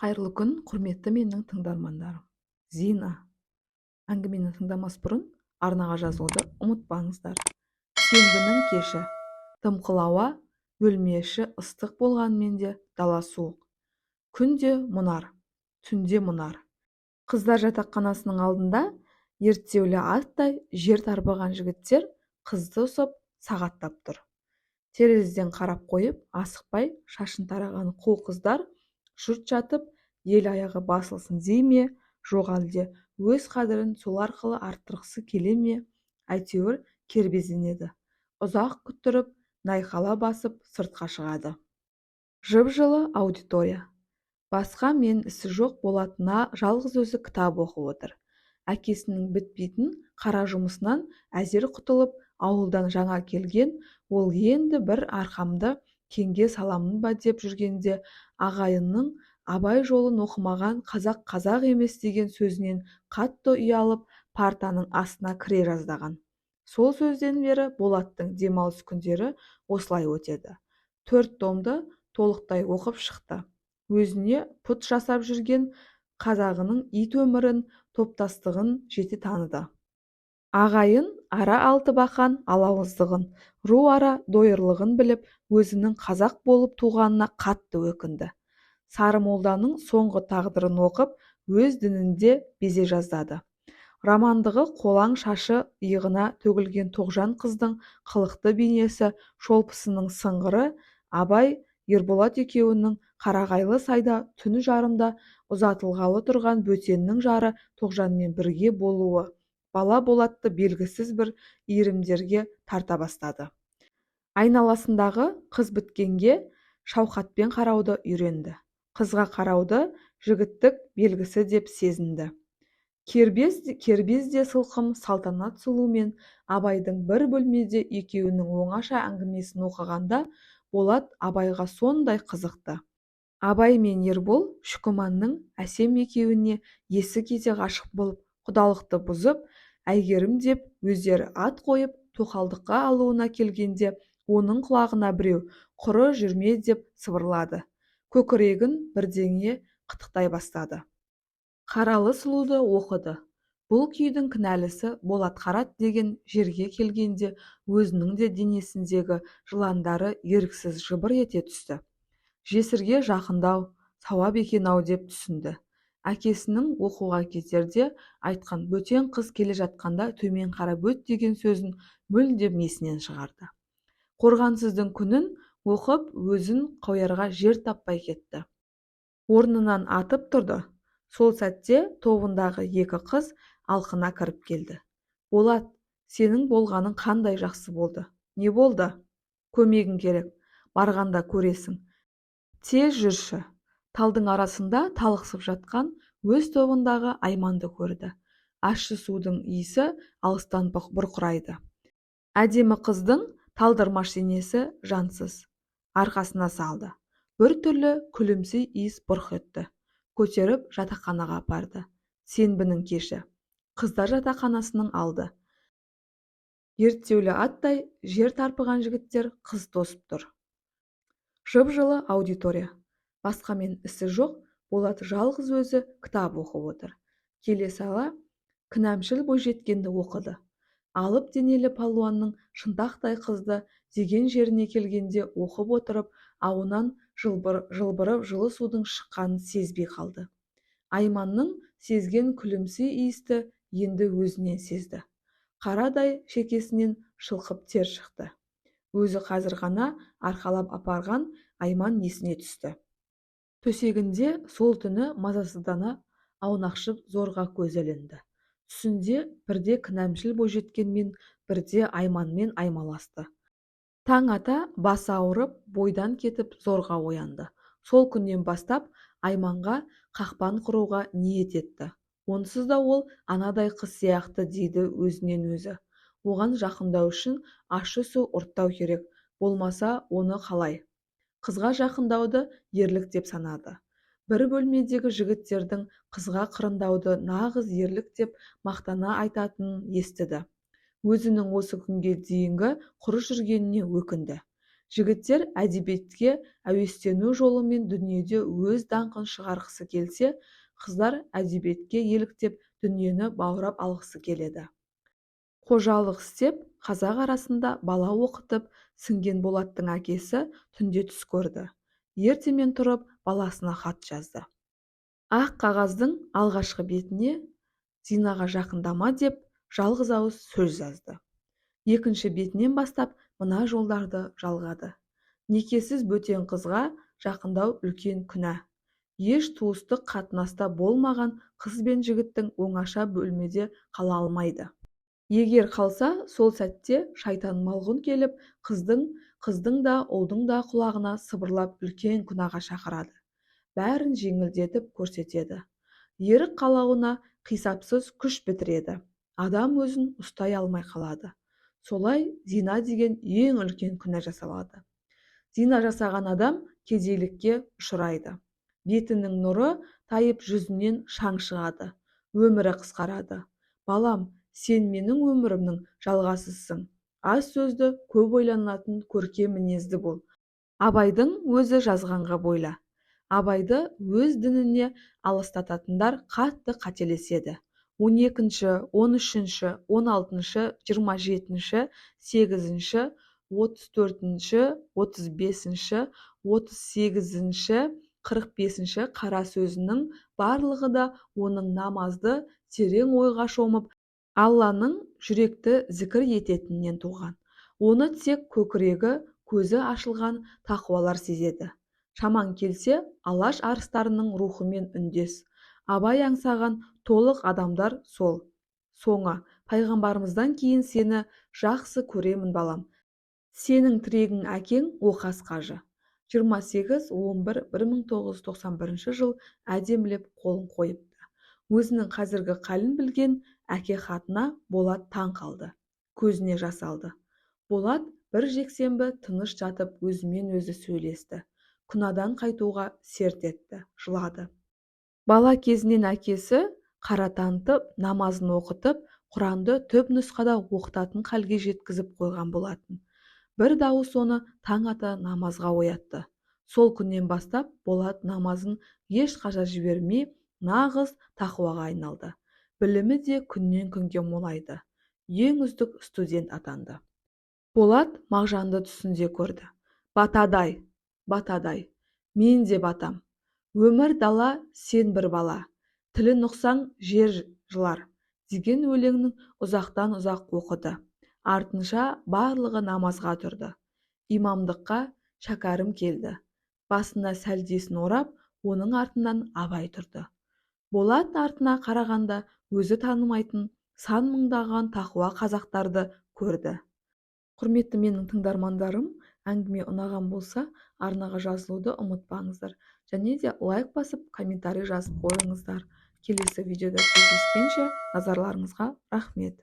Қайырлы күн, құрметті менің тыңдармандарым. Зина. Әңгімені тыңдамас бұрын арнаға жазуды ұмытпаңыздар. Сенбінің кеші. Дымқыл ауа, бөлме іші ыстық болғанмен де дала суық. Күнде мұнар, түнде мұнар. Қыздар жатақханасының алдында ерттеулі аттай жер тарбаған жігіттер қызды ұсып сағаттап тұр. Терезеден қарап қойып, асықпай шашын тараған қу қыздар жұрт жатып, ел аяғы басылсын дей ме, жоқ әлде өз қадірін сол арқылы арттырғысы келе ме, әйтеуір кербезденеді. Ұзақ күттіріп, найқала басып сыртқа шығады. Жып-жылы аудитория. Басқа мен ісі жоқ болатына жалғыз өзі кітап оқып отыр. Әкесінің бітпейтін қара жұмысынан әзер құтылып, ауылдан жаңа келген, ол енді бір арқамды кеңге саламын ба деп жүргенде, ағайынның Абай жолын оқымаған қазақ емес деген сөзінен қатты ұялып, партаның астына кіре жаздаған. Сол сөзден бері Болаттың демалыс күндері осылай өтеді. 4 томды толықтай оқып шықты. Өзіне пұт жасап жүрген қазағының ит өмірін, топтастығын жете таныды. Ағайын ара алтыбақан алауыздығын, ру ара дойырлығын біліп, өзінің қазақ болып туғанына қатты өкінді. Сары молданың соңғы тағдырын оқып, өз дінінде безе жаздады. Романдығы қолаң шашы иығына төгілген тоғжан қыздың қылықты бейнесі, шолпысының сыңғыры, Абай, Ерболат екеуінің қарағайлы сайда түн жарымда ұзатылғалы тұрған бөтеннің жары тоғжанмен бірге болуы, бала Болатты белгісіз бір иірімдерге тарта бастады. Айналасындағы қыз біткенге шауқатпен қарауды үйренді. Қызға қарауды жігіттік белгісі деп сезінді. Кербез де сылқым салтанат сұлумен Абайдың бір бөлмеде екеуінің оңаша әңгімесін оқығанда Болат Абайға сондай қызықты. Абай мен Ербол Шүкіманның әсем екеуіне есі кете ғашық болып, құдалықты бұзып, әйгерім деп өздері ат қойып, тоқалдыққа алуына келгенде, оның құлағына біреу құры жүрме деп сыбырлады. Көкірегін бірдеңе қытықтай бастады. Қаралы сұлуды оқыды. Бұл күйдің кінәлісі Болат Қарат деген жерге келгенде өзінің де денесіндегі жыландары еріксіз жыбыр ете түсті. Жесірге жақындау сауап екен-ау деп түсінді. Әкесінің оқуға кетерде айтқан бөтен қыз келе жатқанда төмен қарап өт деген сөзін мүлдем есінен шығарды. Қорғансыздың күнін оқып, өзін қоярға жер таппай кетті. Орнынан атып тұрды. Сол сәтте тобындағы екі қыз алқына кіріп келді. Болат, сенің болғаның қандай жақсы болды. Не болды? Көмегің керек. Барғанда көресің. Тез жүрші. Талдың арасында талықсып жатқан өз тобындағы Айманды көрді. Ащы судың иісі алыстан бұрқырайды. Әдемі қыздың талдырмаш денесі жансыз. Арқасына салды. Бір түрлі күлімсі иіс бұрқ етті. Көтеріп жатақханаға апарды. Сенбінің кеші. Қыздар жатақханасының алды. Ерттеулі аттай жер тарпыған жігіттер қыз тосып тұр. Жып-жылы аудитория. Басқамен ісі жоқ, Болат жалғыз өзі кітап оқып отыр. Келе сала кінәмшіл бойжеткенді оқыды. Алып денелі палуанның шынтақтай қызды деген жеріне келгенде оқып отырып, ауынан жылбырып жылы судың шыққанын сезбей қалды. Айманның сезген күлімсі иісті енді өзінен сезді. Қарадай шекесінен шылқып тер шықты. Өзі қазір ғана арқалап апарған Айман есіне түсті. Төсегінде сол түні мазасыздана аунақшып зорға көз ілінді. Түсінде бірде кінәмшіл бойжеткенмен, бірде Айманмен аймаласты. Таң ата басы ауырып, бойдан кетіп зорға оянды. Сол күннен бастап Айманға қақпан құруға ниет етті. Онсыз да ол анадай қыз сияқты дейді өзінен өзі. Оған жақындау үшін ащы су ұрттау керек, болмаса оны қалай? Қызға жақындауды ерлік деп санады. Бір бөлмедегі жігіттердің қызға қырындауды нағыз ерлік деп мақтана айтатынын естіді. Өзінің осы күнге дейінгі құры жүргеніне өкінді. Жігіттер әдебиетке әуестену жолымен дүниеде өз даңқын шығарғысы келсе, қыздар әдебиетке еліктеп дүниені баурап алғысы келеді. Қожалық істеп, қазақ арасында бала оқытып сіңген Болаттың әкесі түнде түс көрді. Ертемен тұрып баласына хат жазды. Ақ қағаздың алғашқы бетіне Зинаға жақындама деп жалғыз ауыз сөз жазды. Екінші бетінен бастап мына жолдарды жалғады. Некесіз бөтен қызға жақындау үлкен күнә. Еш туыстық қатынаста болмаған қыз бен жігіттің оңаша бөлмеде қала алмайды. Егер қалса, сол сәтте шайтан малғұн келіп, қыздың да ұлдың да құлағына сыбырлап үлкен күнәға шақырады. Бәрін жеңілдетіп көрсетеді. Ерік қалауына қисапсыз күш бітіреді. Адам өзін ұстай алмай қалады. Солай зина деген ең үлкен күнә жасалады. Зина жасаған адам кедейлікке ұшырайды. Бетінің нұры тайып жүзінен шаң шығады. Өмірі қысқарады. Балам, сен менің өмірімнің жалғасысың. Аз сөзді көп ойланатын көркем мінезді бол. Абайдың өзі жазғанға бойла. Абайды өз дініне алыстататындар қатты қателеседі. 12-ші, 13-ші, 16-ші, 27-ші, 8-ші, 34-ші, 35-ші, 38-ші, 45-ші қара сөзінің барлығы да оның намазды терең ойға шомып, Алланың жүректі зікір ететінен туған. Оны тек көкірегі, көзі ашылған тақуалар сезеді. Шаман келсе, алаш арыстарының рухымен үндес. Абай аңсаған толық адамдар сол. Соңы, пайғамбарымыздан кейін сені жақсы көремін балам. Сенің тірегің әкең Оқас қажы. 28-11-1991 жыл әдемілеп қолын қойыпты. Өзінің қазіргі қалін білген әке хатына Болат таң қалды. Көзіне жас алды. Болат бір жексенбі тыныш жатып өзімен өзі сөйлесті. Күнадан қайтуға серт етті, жылады. Бала кезінен әкесі қара танытып, намазын оқытып, Құранды түп нұсқада оқытатын халге жеткізіп қойған болатын. Бір дауыс оны таң ата намазға оятты. Сол күннен бастап Болат намазын ешқашан жібермей, нағыз тақуаға айналды. Білімі де күннен күнге молайды. Ең үздік студент атанды. Болат Мағжанды түсінде көрді. Батадай, батадай, мен де батам. Өмір дала, сен бір бала. Тілін ұқсаң жер жылар деген өлеңнің ұзақтан ұзақ оқыды. Артынша барлығы намазға тұрды. Имамдыққа шәкәрім келді. Басына сәлдесін орап, оның артынан Абай тұрды. Болат артына қарағанда өзі танымайтын сан мыңдаған тақуа қазақтарды көрді. Құрметті менің тыңдармандарым, әңгіме ұнаған болса, арнаға жазылуды ұмытпаңыздар. Және де лайк басып, комментарий жазып қойыңыздар. Келесі видеода кездескенше назарларыңызға рахмет.